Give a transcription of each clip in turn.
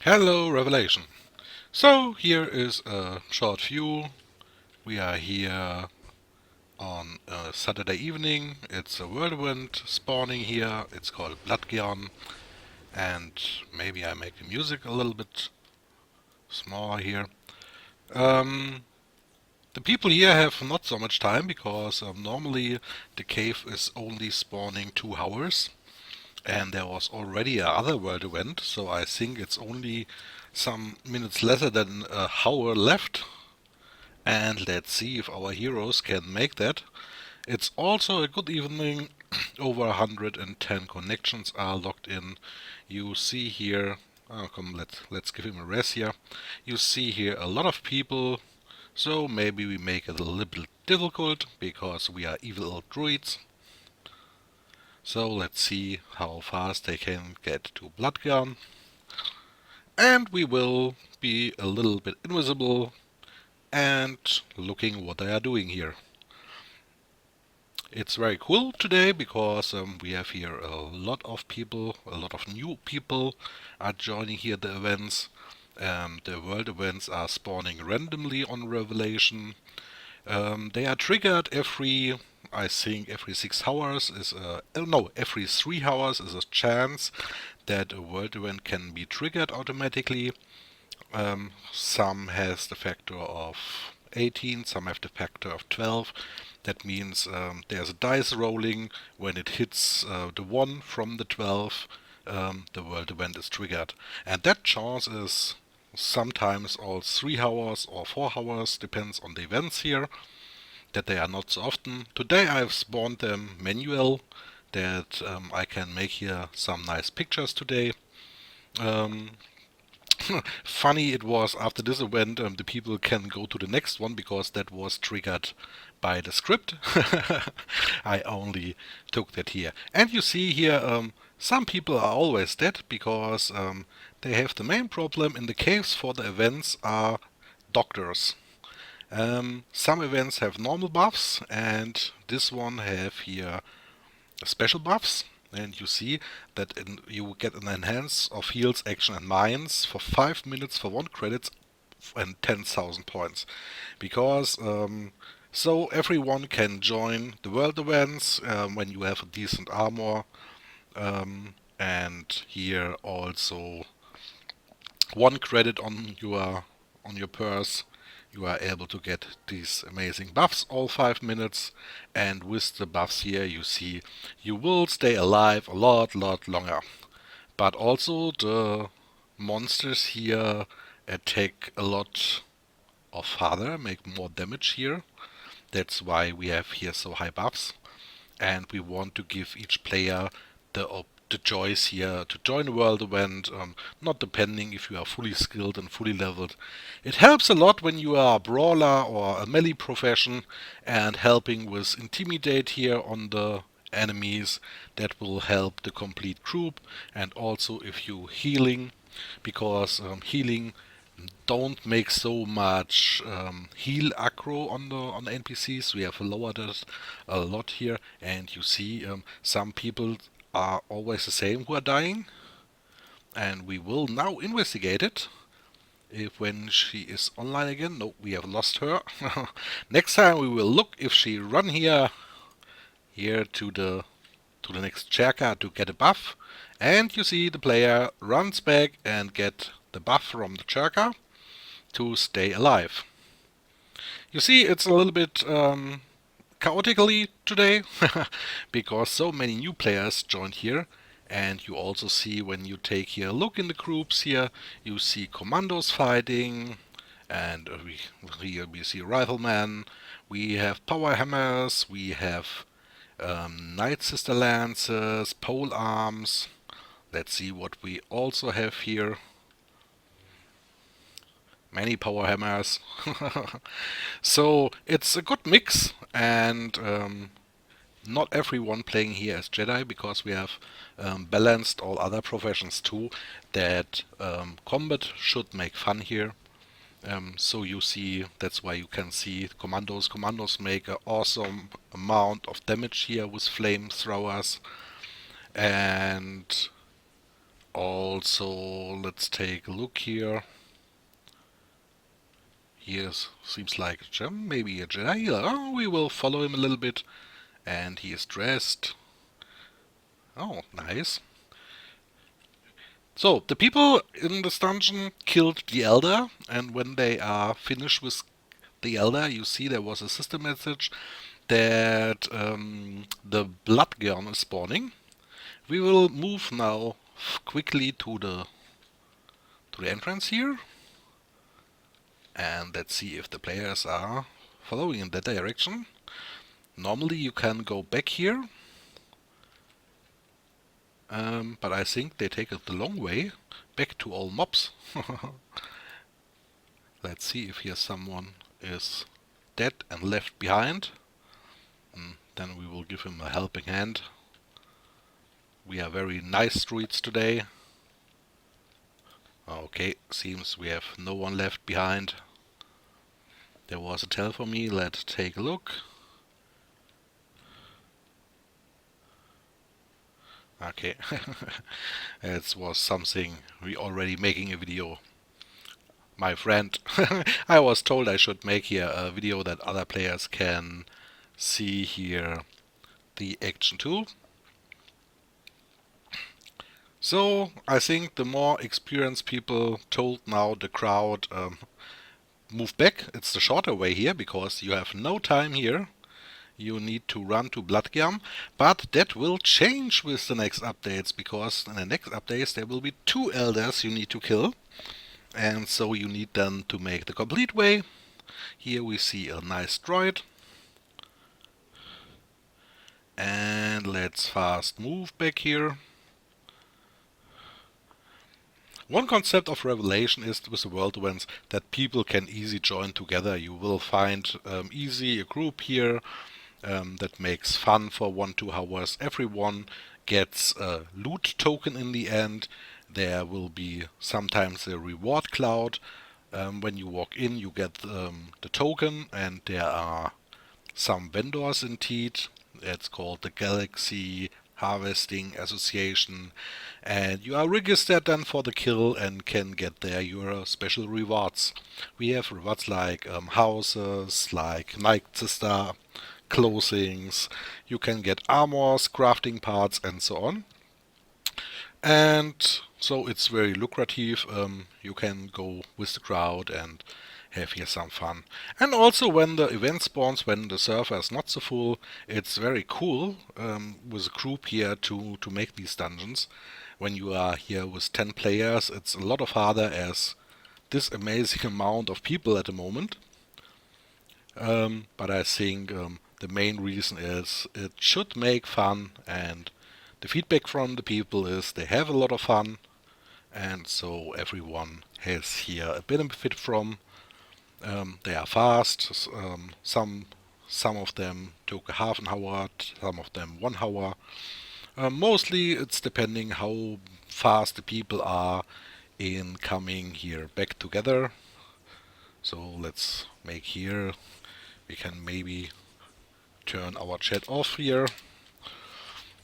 Hello Revelation. So here is a short view. We are here on a Saturday evening. It's a whirlwind spawning here. It's called Bludgeon, and maybe I make the music a little bit smaller here. Um, the people here have not so much time because normally the cave is only spawning 2 hours, and there was already another world event, so I think it's only some minutes lesser than an hour left. And let's see if our heroes can make that. It's also a good evening. Over 110 connections are logged in. You see here, let's give him a rest here. You see here a lot of people, so maybe we make it a little bit difficult because we are evil druids. So let's see how fast they can get to Bloodgun. And we will be a little bit invisible and looking what they are doing here. It's very cool today because we have here a lot of people, a lot of new people are joining here the events. The world events are spawning randomly on Revelation. They are triggered I think every 6 hours is every 3 hours is a chance that a world event can be triggered automatically. Some has the factor of 18, some have the factor of 12. That means there's a dice rolling. When it hits the 1 from the 12, the world event is triggered. And that chance is sometimes all 3 hours or 4 hours, depends on the events here, that they are not so often. Today I've spawned them manual, that I can make here some nice pictures today. Funny it was after this event, the people can go to the next one because that was triggered by the script. I only took that here. And you see here, some people are always dead because they have the main problem in the caves for the events are doctors. Some events have normal buffs, and this one have here special buffs. And you see that you get an enhance of heals, action and mines for 5 minutes for 1 credit and 10,000 points. Because so everyone can join the world events when you have a decent armor. And here also 1 credit on your purse. You are able to get these amazing buffs all 5 minutes, and with the buffs here you see you will stay alive a lot longer. But also the monsters here attack a lot of farther, make more damage here. That's why we have here so high buffs, and we want to give each player the choice here to join a world event, not depending if you are fully skilled and fully leveled. It helps a lot when you are a brawler or a melee profession and helping with intimidate here on the enemies. That will help the complete group, and also if you healing, because healing don't make so much heal aggro on the NPCs. We have lowered it a lot here, and you see some people are always the same who are dying, and we will now investigate it. If when she is online again, no, we have lost her. Next time we will look if she run here to the next Cherka to get a buff, and you see the player runs back and get the buff from the Cherka to stay alive. You see, it's a little bit chaotically today because so many new players joined here. And you also see, when you take here a look in the groups here, you see commandos fighting, and here we see riflemen, we have power hammers, we have Night Sister lances, pole arms. Let's see what we also have here. Many power hammers. So it's a good mix, and not everyone playing here is Jedi, because we have balanced all other professions too, that combat should make fun here. So you see, that's why you can see commandos. Commandos make an awesome amount of damage here with flamethrowers. And also, let's take a look here. Here seems like a gem, maybe a Jedi. Oh, we will follow him a little bit. And he is dressed. Oh, nice. So, the people in this dungeon killed the Elder, and when they are finished with the Elder, you see there was a system message that the Bludgeon is spawning. We will move now quickly to the entrance here, and let's see if the players are following in that direction. Normally you can go back here, but I think they take it the long way back to all mobs. Let's see if here someone is dead and left behind. Then we will give him a helping hand. We are very nice streets today. Okay, seems we have no one left behind. There was a tell for me, let's take a look. Okay, it was something we already making a video. My friend, I was told I should make here a video that other players can see here the action too. So I think the more experienced people told now the crowd move back. It's the shorter way here because you have no time here. You need to run to Bludgeon, but that will change with the next updates because in the next updates there will be 2 elders you need to kill, and so you need them to make the complete way. Here we see a nice droid, and let's fast move back here. One concept of Revelation is with the world events that people can easily join together. You will find easy a group here that makes fun for 1-2 hours. Everyone gets a loot token in the end. There will be sometimes a reward cloud. When you walk in, you get the token, and there are some vendors indeed. It's called the Galaxy Harvesting Association, and you are registered then for the kill and can get there your special rewards. We have rewards like houses, like Night Sister, clothings, you can get armors, crafting parts, and so on. And so it's very lucrative. You can go with the crowd and have here some fun. And also when the event spawns, when the server is not so full, it's very cool with a group here to make these dungeons. When you are here with 10 players, it's a lot of harder as this amazing amount of people at the moment. But I think the main reason is it should make fun, and the feedback from the people is they have a lot of fun, and so everyone has here a benefit from. They are fast. Some of them took a half an hour, some of them 1 hour. Mostly it's depending how fast the people are in coming here back together. So let's make here, we can maybe turn our chat off here,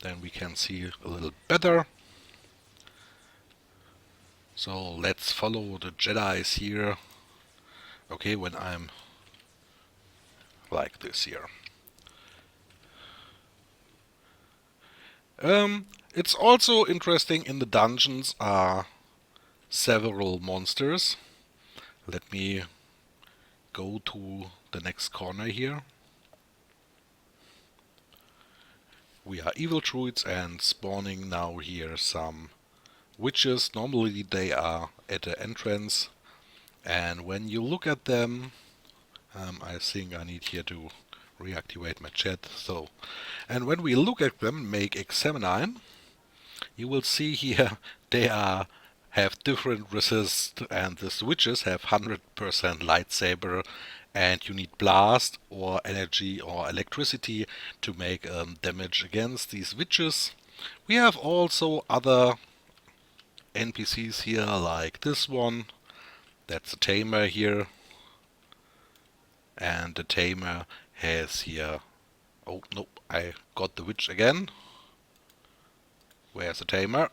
then we can see a little better. So let's follow the Jedis here. Okay, when I'm like this here. It's also interesting, in the dungeons are several monsters. Let me go to the next corner here. We are evil druids and spawning now here some witches. Normally they are at the entrance, and when you look at them, I think I need here to reactivate my chat. So, and when we look at them, make examine, you will see here they have different resist, and the switches have 100% lightsaber, and you need blast or energy or electricity to make damage against these witches. We have also other NPCs here, like this one. That's a tamer here, and the tamer has here, oh nope, I got the witch again. Where's the tamer?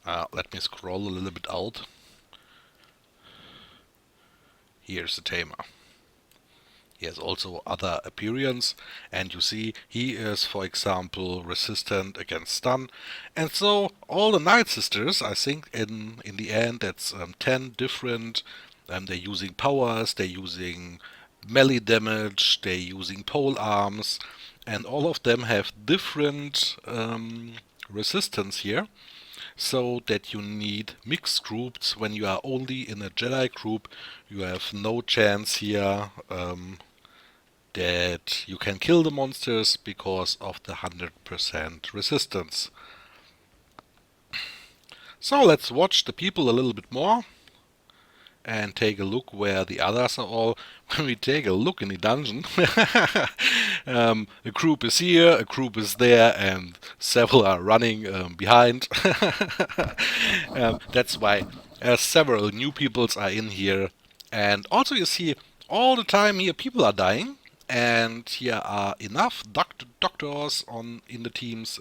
Let me scroll a little bit out. Here's the tamer. He has also other appearance, and you see he is, for example, resistant against stun. And so all the Night Sisters, I think in the end that's 10 different. They're using powers, they're using melee damage, they're using pole arms, and all of them have different resistance here. So that you need mixed groups. When you are only in a Jedi group, you have no chance here that you can kill the monsters because of the 100% resistance. So let's watch the people a little bit more and take a look where the others are all. When we take a look in the dungeon, a group is here, a group is there, and several are running behind. That's why several new peoples are in here. And also you see all the time here people are dying. And here are enough doctors in the teams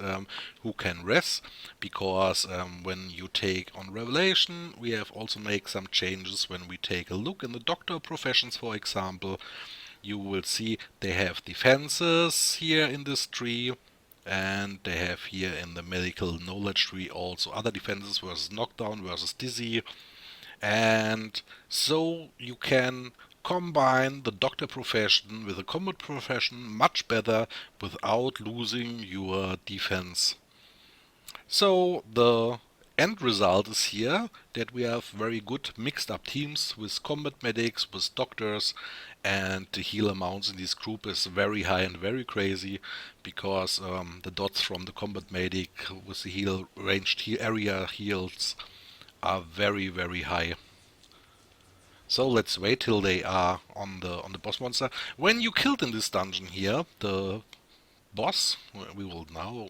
who can rest, because when you take on Revelation, we have also made some changes. When we take a look in the doctor professions, for example, you will see they have defenses here in this tree, and they have here in the medical knowledge tree also other defenses versus knockdown versus dizzy. And so you can combine the doctor profession with the combat profession much better without losing your defense. So the end result is here that we have very good mixed up teams with combat medics, with doctors, and the heal amounts in this group is very high and very crazy, because the dots from the combat medic with the heal ranged area heals are very, very high. So let's wait till they are on the boss monster. When you killed in this dungeon here, the boss, we will now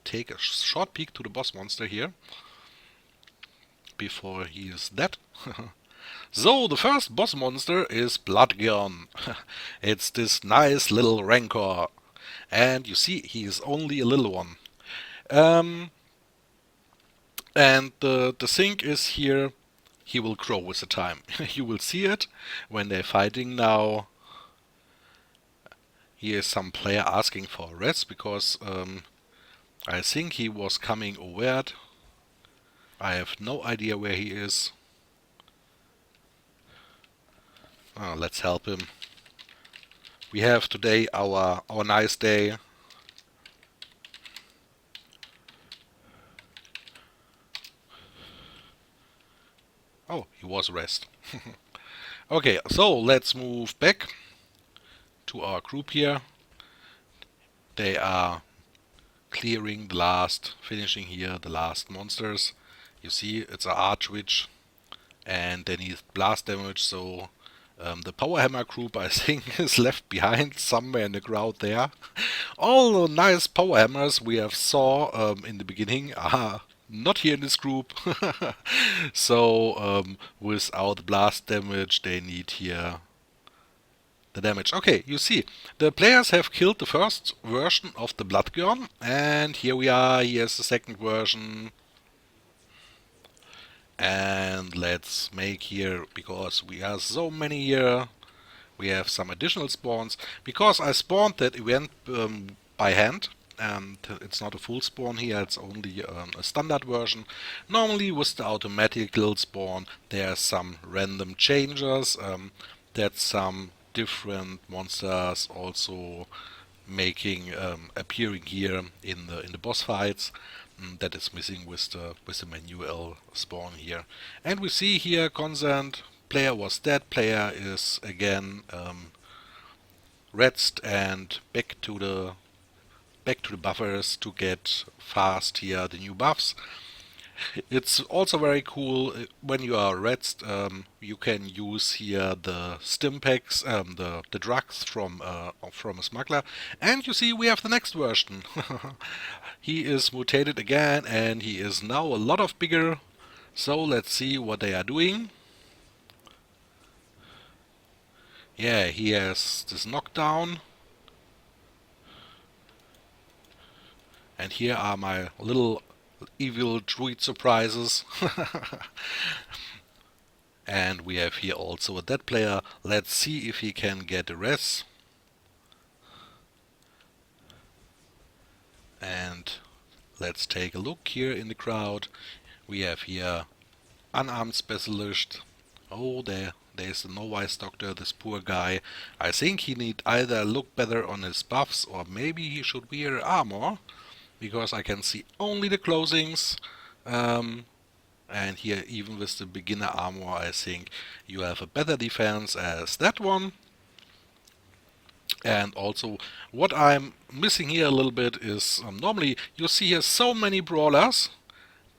take a short peek to the boss monster here before he is dead. So the first boss monster is Bludgeon. It's this nice little rancor, and you see he is only a little one. And the thing is here, he will grow with the time. You will see it when they're fighting now. Here is some player asking for a rest because I think he was coming aware. I have no idea where he is. Let's help him. We have today our nice day. Oh, he was rest. Okay, so let's move back to our group here. They are clearing the last, finishing here the last monsters. You see, it's an Archwitch, and they need blast damage, so the Power Hammer group, I think, is left behind somewhere in the crowd there. All the nice Power Hammers we have saw in the beginning are not here in this group. So without blast damage, they need here the damage. Okay, you see, the players have killed the first version of the Bludgeon, and here we are. Here's the second version. And let's make here, because we have so many here, we have some additional spawns. Because I spawned that event by hand, and it's not a full spawn here, it's only a standard version. Normally with the automatical spawn there are some random changes, that some different monsters also making appearing here in the boss fights. That is missing with the manual spawn here. And we see here consent, player was dead, player is again rest and back to the buffers to get fast here the new buffs. It's also very cool when you are rest, you can use here the stim packs, the drugs from a smuggler, and you see we have the next version. He is mutated again, and he is now a lot of bigger. So let's see what they are doing. Yeah, he has this knockdown. And here are my little evil druid surprises. And we have here also a dead player. Let's see if he can get a res. And let's take a look here in the crowd. We have here unarmed specialist. Oh, there's the no-wise doctor, this poor guy. I think he need either look better on his buffs or maybe he should wear armor, because I can see only the closings. And here, even with the beginner armor, I think you have a better defense as that one. And also, what I'm missing here a little bit is normally you see here so many brawlers,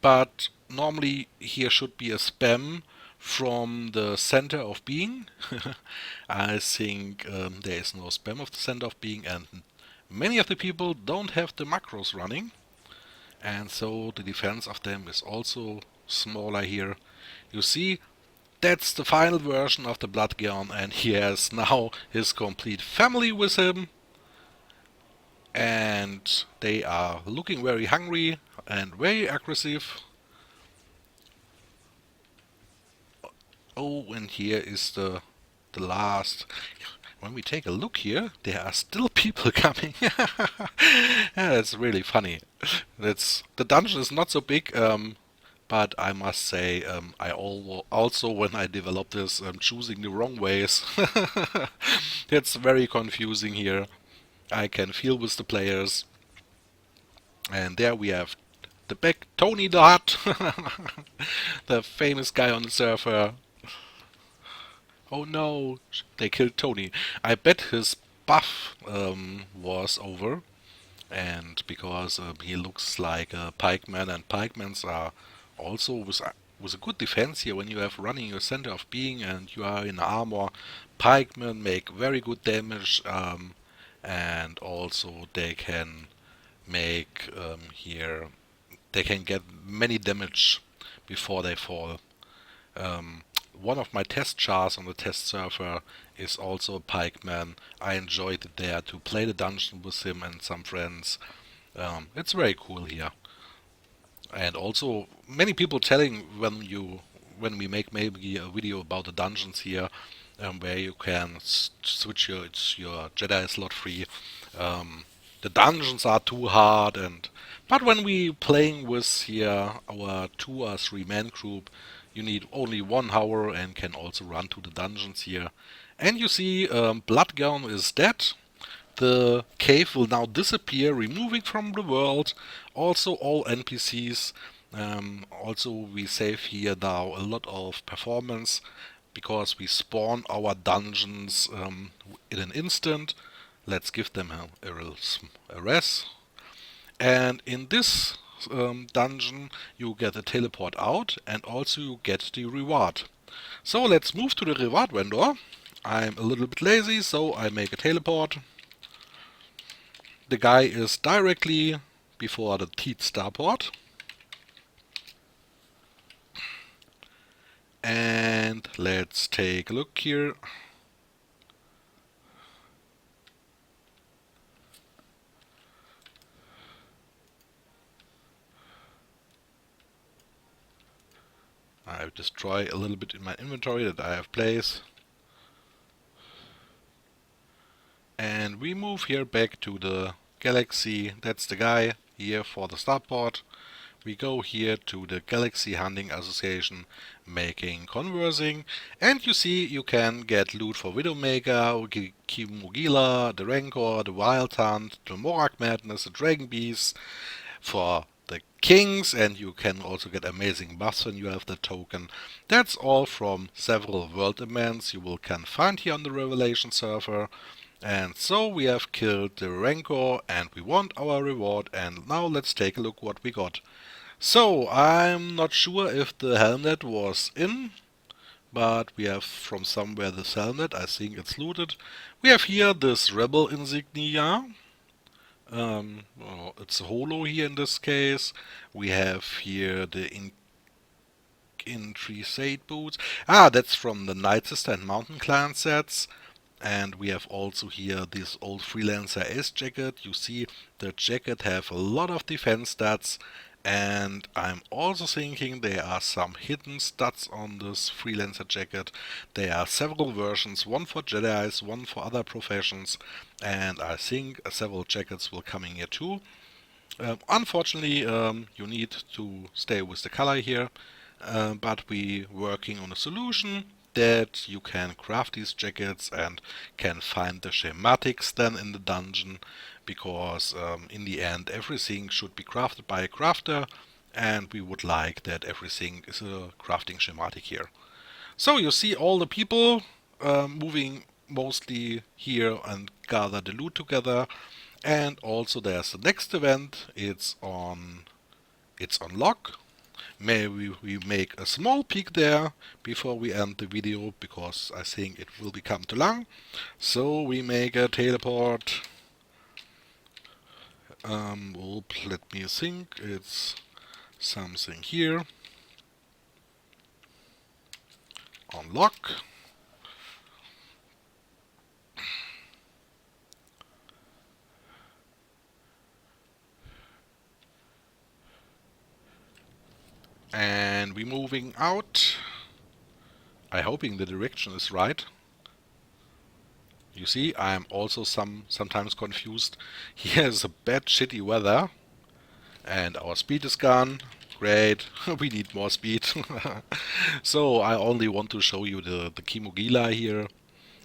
but normally here should be a spam from the center of being. I think there is no spam of the center of being, and many of the people don't have the macros running, and so the defense of them is also smaller here. You see, that's the final version of the Bludgeon, and he has now his complete family with him. And they are looking very hungry and very aggressive. Oh, and here is the last. When we take a look here, there are still people coming. Yeah, that's really funny. The dungeon is not so big, but I must say, I also, when I developed this, choosing the wrong ways. It's very confusing here. I can feel with the players. And there we have the back Tony the Hut, the famous guy on the server. Oh no, they killed Tony. I bet his buff was over, and because he looks like a pikeman, and pikemans are also with a good defense here. When you have running your center of being and you are in armor, pikemen make very good damage, and also they can make here they can get many damage before they fall. One of my test chars on the test server is also a pikeman. I enjoyed it there to play the dungeon with him and some friends. It's very cool here. And also many people telling when we make maybe a video about the dungeons here, where you can switch your Jedi slot free. The dungeons are too hard, but when we playing with here our 2 or 3 man group, you need only 1 hour and can also run to the dungeons here. And you see, Bludgeon is dead. The cave will now disappear, removing from the world also all NPCs. Also, we save here now a lot of performance because we spawn our dungeons in an instant. Let's give them a res. And in this dungeon you get a teleport out, and also you get the reward. So let's move to the reward vendor. I'm a little bit lazy, so I make a teleport. The guy is directly before the Teeth starport. And let's take a look here. I destroy a little bit in my inventory that I have placed. And we move here back to the galaxy. That's the guy here for the starport. We go here to the Galaxy Hunting Association, making conversing, and you see you can get loot for Widowmaker, Kimugila, the Rancor, the Wild Hunt, the Morak Madness, the Dragon Beast, for the Kings, and you can also get amazing buffs when you have the token. That's all from several world events you can find here on the Revelation server. And so we have killed the Rancor and we want our reward, and now let's take a look what we got. So I'm not sure if the helmet was in, but we have from somewhere this helmet. I think it's looted. We have here this rebel insignia. It's a holo here in this case. We have here the Intrisade boots. That's from the Night Sister and Mountain Clan sets. And we have also here this old Freelancer Ace jacket. You see the jacket have a lot of defense stats, And I'm also thinking there are some hidden stats on this freelancer jacket. There are several versions, one for Jedis, one for other professions, and I think several jackets will come in here too. Unfortunately, you need to stay with the color here, but we're working on a solution that you can craft these jackets and can find the schematics then in the dungeon, because in the end everything should be crafted by a crafter, and we would like that everything is a crafting schematic here. So you see all the people moving mostly here and gather the loot together. And also there's the next event. It's on lock. Maybe we make a small peek there before we end the video, because I think it will become too long. So we make a teleport. Let me think. It's something here on lock. And we're moving out. I'm hoping the direction is right. You see, I'm also sometimes confused. Here's a bad shitty weather, and our speed is gone. Great, we need more speed. So I only want to show you the Kimogila here.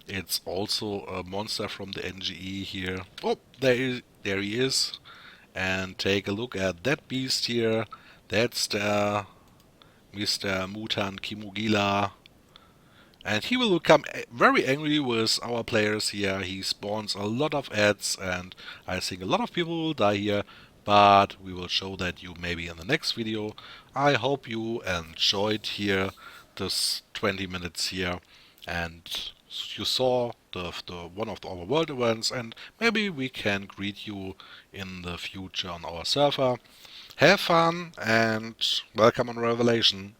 It's also a monster from the NGE here. Oh, there he is. And take a look at that beast here. That's the Mr. Mutant Kimogila. And he will become very angry with our players here. He spawns a lot of ads, and I think a lot of people will die here. But we will show that you maybe in the next video. I hope you enjoyed here this 20 minutes here, and you saw the one of our world events, and maybe we can greet you in the future on our server. Have fun and welcome on Revelation.